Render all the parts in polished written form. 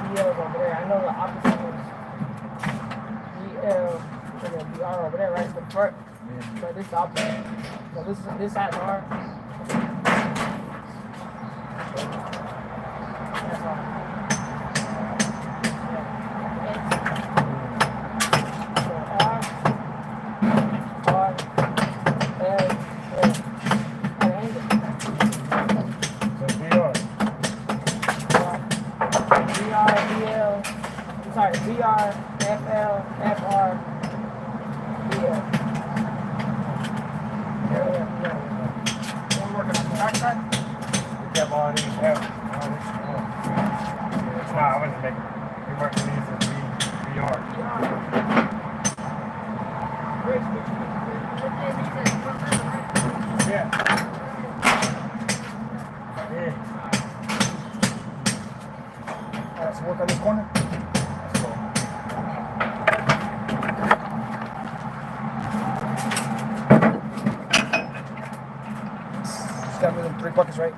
BL's over there. I know the opposite is BL and then BR over there, right? The front. Yeah. So this is the opposite. So this side's R. That's R. Sorry, BR, FL, FR, BL. We're working on the backside. We have all these F. Nah, I wasn't making. We working these as BR. Yeah. Yeah. Alright, so work on this corner. Got me 3 buckets, right?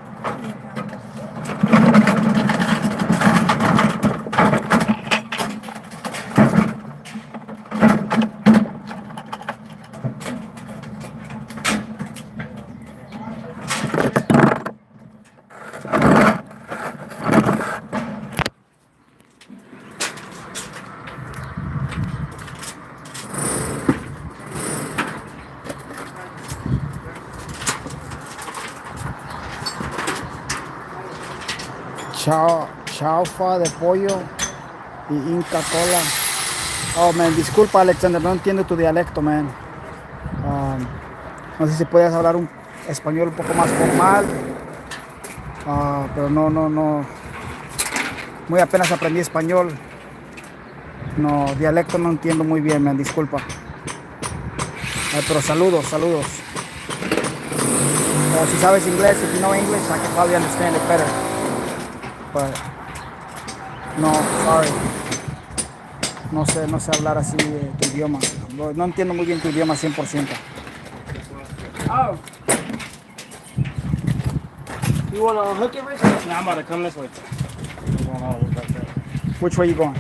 Chaufa de pollo y Inca Cola. Oh, man, disculpa, Alexander, no entiendo tu dialecto, man. No sé si puedes hablar un español un poco más formal. Pero no. Muy apenas aprendí español. No, dialecto no entiendo muy bien, man, disculpa. Pero saludos. Si sabes inglés, if you know English, I can probably understand it better. But, no, sorry. No sé hablar así tu idioma. No entiendo muy bien tu idioma 100%. Oh. You want to hook it, Rich? Nah, I'm about to come this way. I'm going all the way back there. Which way you going?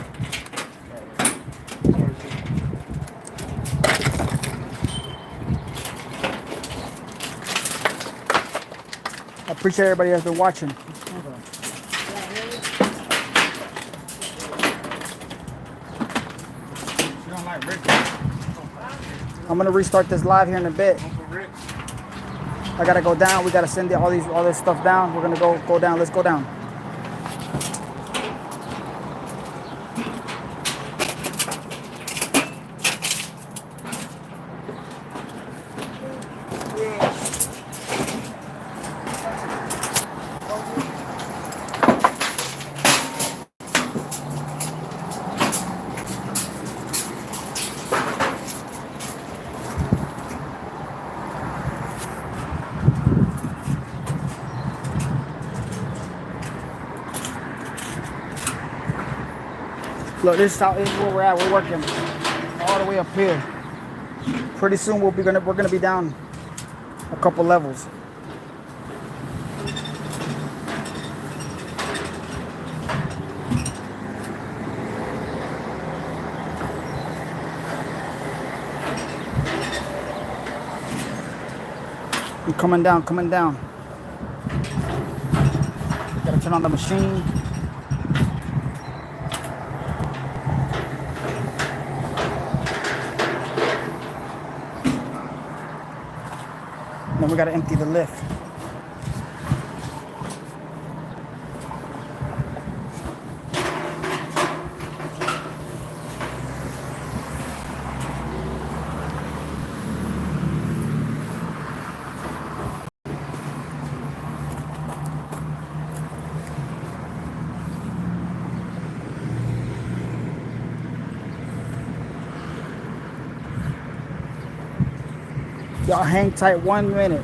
I appreciate everybody that's been watching. I'm gonna restart this live here in a bit. I gotta go down. We gotta send all this stuff down. We're gonna go down. Let's go down. Look, this is where we're at. We're working all the way up here. Pretty soon we're gonna be down a couple levels. I'm coming down. Gotta turn on the machine. Then we gotta empty the lift. Y'all hang tight 1 minute.